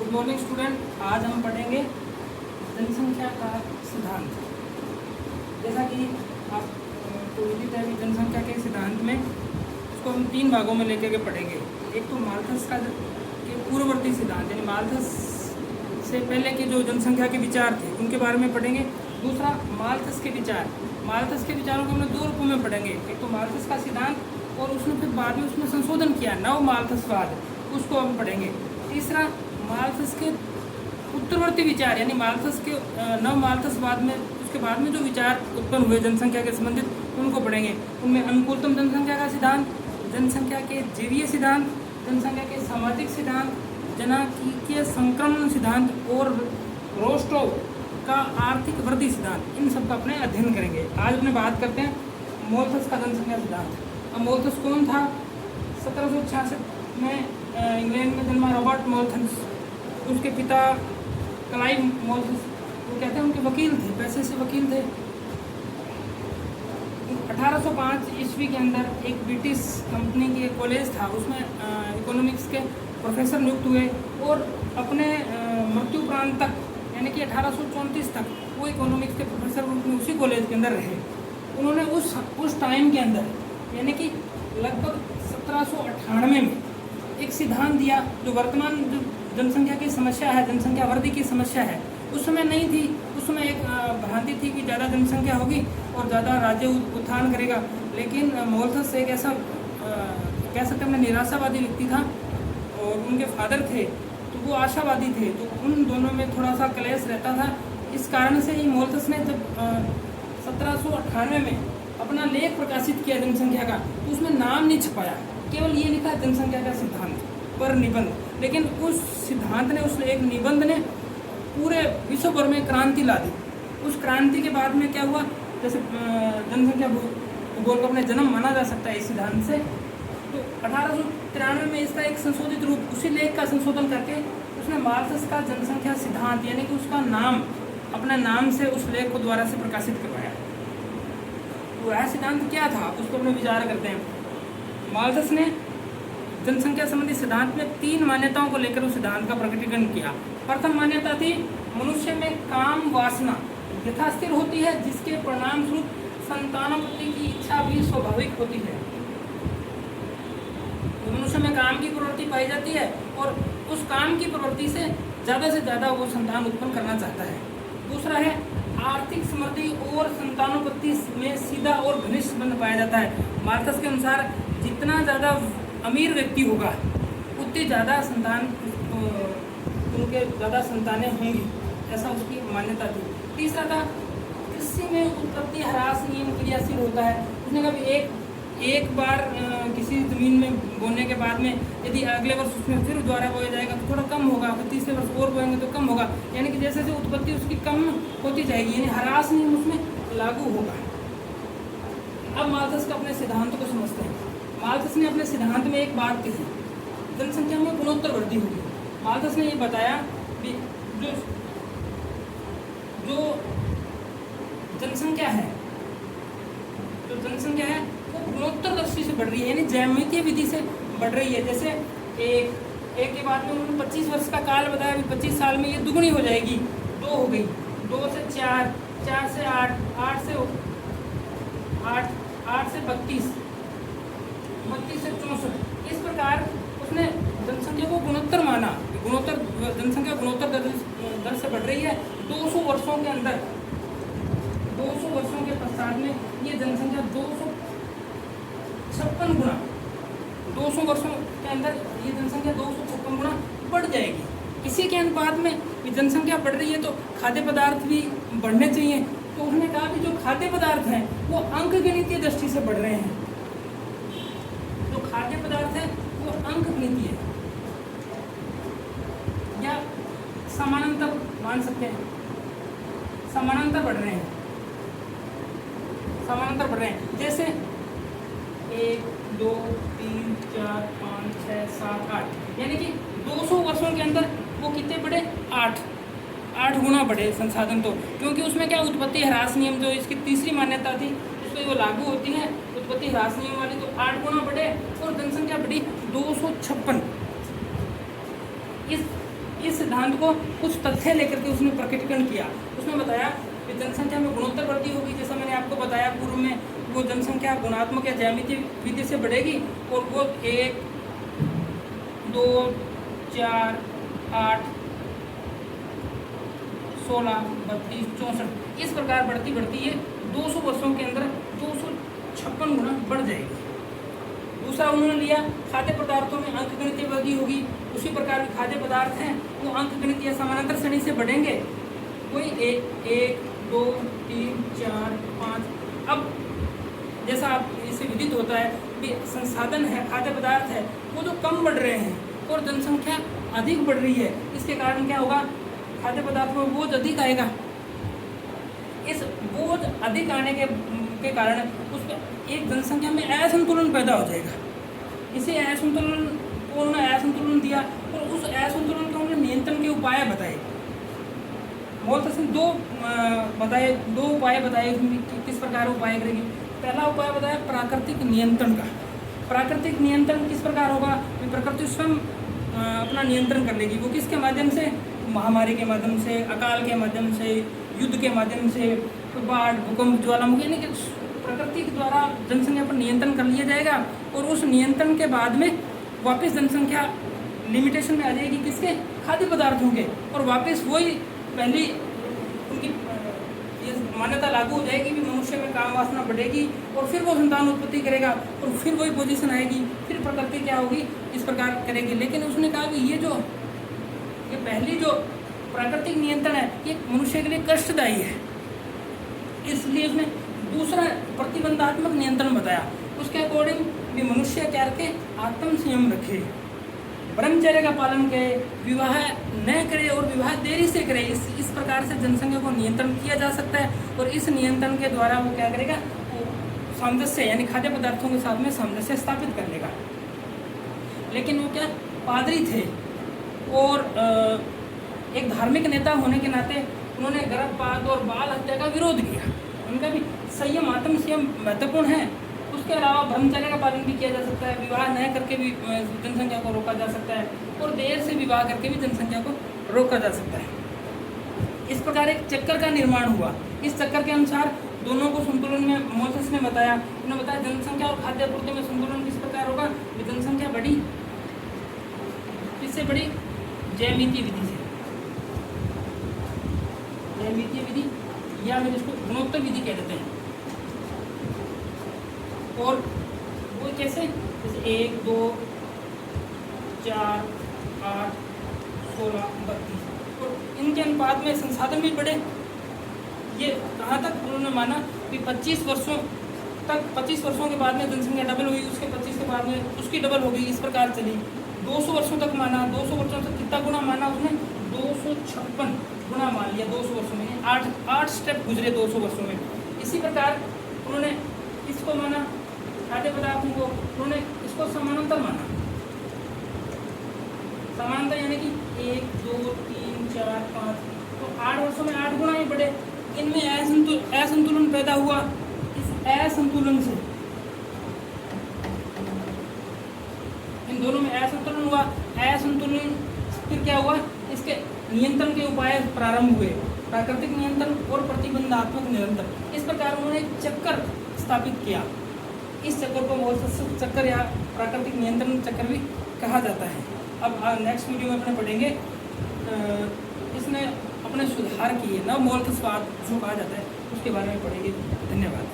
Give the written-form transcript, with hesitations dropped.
Good morning student. आज हम पढ़ेंगे जनसंख्या का सिद्धांत। जैसा कि आपको विदित है कि जनसंख्या के सिद्धांत में इसको हम 3 भागों में लेकर के पढ़ेंगे। एक तो माल्थस का के पूर्ववर्ती सिद्धांत यानी माल्थस से पहले के जो जनसंख्या के विचार थे उनके बारे में पढ़ेंगे। दूसरा माल्थस के विचार। माल्थस के विचारों को हमने 2 रूपों में पढ़ेंगे। एक तो माल्थस का सिद्धांत और उसने फिर बाद में उसमें संशोधन किया नव माल्थसवाद, उसको हम पढ़ेंगे। तीसरा माल्थस के उत्तरवर्ती विचार यानी माल्थस के नव माल्थसवाद में उसके बाद में जो विचार उत्पन्न हुए जनसंख्या के संबंधित उनको पढ़ेंगे। उनमें अनुकूलतम जनसंख्या का सिद्धांत, जनसंख्या के जीवीय सिद्धांत, जनसंख्या के सामाजिक सिद्धांत, जनांकीय संक्रमण सिद्धांत और रोस्टोव का आर्थिक वृद्धि सिद्धांत, इन सब का अपने अध्ययन करेंगे। आज अपने बात करते हैं मोल्थस का जनसंख्या सिद्धांत। अब मोल्थस कौन था? 1766 में इंग्लैंड में जन्मा रॉबर्ट मोल्थस। उसके पिता क्लाइव मोल्थस, वो कहते हैं उनके वकील थे, पैसे से वकील थे। 1805 ईस्वी के अंदर एक ब्रिटिश कंपनी के कॉलेज था, उसमें इकोनॉमिक्स के प्रोफेसर नियुक्त हुए और अपने मृत्युपरांत तक यानी कि 1834 तक वो इकोनॉमिक्स के प्रोफेसर रूप में उसी कॉलेज के अंदर रहे। उन्होंने उस टाइम के अंदर यानी कि लगभग 1798 में एक सिद्धांत दिया जो वर्तमान जो जनसंख्या की समस्या है, जनसंख्या वृद्धि की समस्या है, उस समय नहीं थी। उस समय एक भ्रांति थी कि ज़्यादा जनसंख्या होगी और ज़्यादा राज्य उत्थान करेगा। लेकिन मोल्थस एक ऐसा कह सकते हैं निराशावादी व्यक्ति था और उनके फादर थे तो वो आशावादी थे, तो उन दोनों में थोड़ा सा क्लेश रहता था। इस कारण से ही मोल्थस ने जब 1798 में अपना लेख प्रकाशित किया जनसंख्या का, तो उसमें नाम नहीं छपाया, केवल ये लिखा जनसंख्या का सिद्धांत पर निबंध। लेकिन उस सिद्धांत ने, उस एक निबंध ने पूरे विश्व भर में क्रांति ला दी। उस क्रांति के बाद में क्या हुआ, जैसे जनसंख्या भूगोल को अपने जन्म माना जा सकता है इस सिद्धांत से। तो 1893 में इसका एक संशोधित रूप, उसी लेख का संशोधन करके उसने माल्थस का जनसंख्या सिद्धांत यानी कि उसका नाम अपने नाम से उस लेख को द्वारा से प्रकाशित करवाया। तो वह सिद्धांत क्या था उसको अपने विचार करते हैं। माल्थस ने जनसंख्या संबंधी सिद्धांत में 3 मान्यताओं को लेकर उस सिद्धांत का प्रकटीकरण किया। प्रथम मान्यता थी मनुष्य में काम वासना यथास्थिर होती है, जिसके परिणाम स्वरूप संतानोत्पत्ति की इच्छा भी स्वाभाविक होती है। मनुष्य में काम की प्रवृत्ति पाई जाती है और उस काम की प्रवृत्ति से ज़्यादा वो संतान उत्पन्न करना चाहता है। दूसरा है आर्थिक समृद्धि और संतानोत्पत्ति में सीधा और घनिष्ठ संबंध पाया जाता है। माल्थस के अनुसार जितना ज़्यादा अमीर व्यक्ति होगा उतनी ज़्यादा संतान उनके ज़्यादा संतानें होंगी, ऐसा उसकी मान्यता थी। तीसरा था कृषि में उत्पत्ति ह्रास नियम क्रियाशील होता है। उसने कहा एक बार किसी ज़मीन में बोने के बाद में यदि अगले वर्ष उसमें फिर दोबारा बोया जाएगा तो थोड़ा कम होगा, फिर तीसरे वर्ष और बोएंगे तो कम होगा, यानी कि जैसे जैसे उत्पत्ति उसकी कम होती जाएगी, यानी ह्रास नियम उसमें लागू होगा। अब माल्थस का अपने सिद्धांत को समझते हैं। माल्थस ने अपने सिद्धांत में एक बात कही, जनसंख्या में गुणोत्तर वृद्धि होगी। माल्थस ने ये बताया कि जो जनसंख्या है वो गुणोत्तर दृष्टि से बढ़ रही है, यानी ज्यामितीय विधि से बढ़ रही है। जैसे एक के बाद में उन्होंने 25 वर्ष का काल बताया, अभी 25 साल में ये दुगुनी हो जाएगी, 2 हो गई, 2 से 4, 4 से 8, 8 से 32, 32 से 64। इस प्रकार उसने जनसंख्या को गुणोत्तर माना। जनसंख्या गुणोत्तर दर से बढ़ रही है। 200 वर्षों के अंदर, 200 वर्षों के पश्चात में ये जनसंख्या 256 गुना, 200 वर्षों के अंदर ये जनसंख्या 256 गुना बढ़ जाएगी। इसी के अनुपात में ये जनसंख्या बढ़ रही है तो खाद्य पदार्थ भी बढ़ने चाहिए। तो उसने कहा कि जो खाद्य पदार्थ हैं वो अंकगणितीय दृष्टि से बढ़ रहे हैं। जो खाद्य पदार्थ है वो अंकगणितीय है या समानांतर मान सकते हैं, समानांतर बढ़ रहे हैं, समानांतर बढ़ रहे हैं। जैसे 1, 2, 3, 4, 5, 6, 7, 8, यानी कि 200 वर्षों के अंदर वो कितने बढ़े? 8 गुना बढ़े संसाधन। तो क्योंकि उसमें क्या उत्पत्ति ह्रास नियम जो इसकी तीसरी मान्यता थी उसमें वो लागू होती है, उत्पत्ति ह्रास नियम वाली, तो 8 गुना बढ़े और जनसंख्या बढ़ी 256। इस सिद्धांत को कुछ तथ्य लेकर के उसने प्रकटीकरण किया। उसने बताया कि जनसंख्या में गुणोत्तर वृद्धि होगी, जैसा मैंने आपको बताया पूर्व में, वो जनसंख्या गुणात्मक या ज्यामितीय विधि से बढ़ेगी और वो 1, 2, 4, 8, 16, 32, 64 इस प्रकार बढ़ती बढ़ती ये 200 वर्षों के अंदर 256 गुना बढ़ जाएगी। दूसरा उन्होंने लिया खाद्य पदार्थों में अंकगणितीय वृद्धि होगी। उसी प्रकार के खाद्य पदार्थ हैं वो अंकगणितीय समानांतर श्रेणी से बढ़ेंगे, कोई 1, 2, 3, 4, 5। अब जैसा आप इससे विदित होता है कि संसाधन है, खाद्य पदार्थ है, वो जो कम बढ़ रहे हैं और जनसंख्या अधिक बढ़ रही है, इसके कारण क्या होगा, खाद्य पदार्थ में बोझ अधिक आएगा। इस बोझ अधिक आने के कारण उसमें एक जनसंख्या में असंतुलन पैदा हो जाएगा। इसे असंतुलन को उन्होंने असंतुलन दिया और उस असंतुलन को उन्होंने नियंत्रण के उपाय बताए। बहुत से दो उपाय बताए कि किस प्रकार उपाय करेगी। पहला उपाय बताया प्राकृतिक नियंत्रण का। प्राकृतिक नियंत्रण किस प्रकार होगा, प्रकृति स्वयं अपना नियंत्रण कर लेगी। वो किसके माध्यम से, महामारी के माध्यम से, अकाल के माध्यम से, युद्ध के माध्यम से, बाढ़, भूकंप, ज्वालामुखी, यानी कि प्रकृति के द्वारा जनसंख्या पर नियंत्रण कर लिया जाएगा और उस नियंत्रण के बाद में वापस जनसंख्या लिमिटेशन में आ जाएगी किसके, खाद्य पदार्थों के, और वापस वही पहली उनकी ये मान्यता लागू हो जाएगी कि मनुष्य में काम वासना बढ़ेगी और फिर वो संतान उत्पत्ति करेगा और फिर वही पोजीशन आएगी, फिर प्रकृति क्या होगी, इस प्रकार करेगी। लेकिन उसने कहा कि ये पहली जो प्राकृतिक नियंत्रण है ये मनुष्य के लिए कष्टदायी है, इसलिए उसने दूसरा प्रतिबंधात्मक नियंत्रण बताया। उसके अकॉर्डिंग भी मनुष्य क्या रखे, आत्म संयम रखे, ब्रह्मचर्य का पालन करे, विवाह न करे और विवाह देरी से करे। इस प्रकार से जनसंख्या को नियंत्रण किया जा सकता है और इस नियंत्रण के द्वारा वो क्या करेगा, वो सामंजस्य यानी खाद्य पदार्थों के साथ में सामंजस्य स्थापित कर लेगा। लेकिन वो क्या पादरी थे और एक धार्मिक नेता होने के नाते उन्होंने गर्भपात और बाल हत्या का विरोध किया। उनका भी संयम, आत्म संयम महत्वपूर्ण है। उसके अलावा ब्रह्मचर्य का पालन भी किया जा सकता है, विवाह न करके भी जनसंख्या को रोका जा सकता है और देर से विवाह करके भी जनसंख्या को रोका जा सकता है। इस प्रकार एक चक्कर का निर्माण हुआ। इस चक्कर के अनुसार दोनों को संतुलन में मोसेस ने बताया। उन्होंने बताया जनसंख्या और खाद्य आपूर्ति में संतुलन किस प्रकार होगा, जनसंख्या बढ़ी किससे बढ़ी, ज्यामितीय विधि से। ज्यामितीय विधि या फिर इसको गुणोत्तर विधि कह देते हैं। और वो कैसे, जैसे 1, 2, 4, 8, 16, 32 और इनके अनुपात में संसाधन भी बढ़े। ये कहाँ तक उन्होंने माना कि 25 वर्षों के बाद में जनसंख्या डबल हुई, उसके 25 के बाद में उसकी डबल हो गई, इस प्रकार चली। 200 वर्षों तक माना, 200 वर्षों तक कितना गुना माना उसने, 256 गुना मान लिया 200 वर्षों में। 8 स्टेप गुजरे 200 वर्षों में। इसी प्रकार उन्होंने इसको माना, खाद्य पदार्थों को उन्होंने इसको समानांतर माना। समानांतर यानी कि 1, 2, 3, 4, 5 तो 8 वर्षों में 8 गुना ही बढ़े। इनमें असंतुलन पैदा हुआ। इस असंतुलन से इन दोनों में असंतुलन हुआ। असंतुलन फिर क्या हुआ, इसके नियंत्रण के उपाय प्रारंभ हुए, प्राकृतिक नियंत्रण और प्रतिबंधात्मक नियंत्रण। इस प्रकार उन्होंने एक चक्कर स्थापित किया। इस चक्कर को मोसेस चक्कर या प्राकृतिक नियंत्रण चक्कर भी कहा जाता है। अब नेक्स्ट वीडियो में अपने पढ़ेंगे इसने अपने सुधार किए नव मौलिक स्वाद जो कहा जाता है उसके बारे में पढ़ेंगे। धन्यवाद।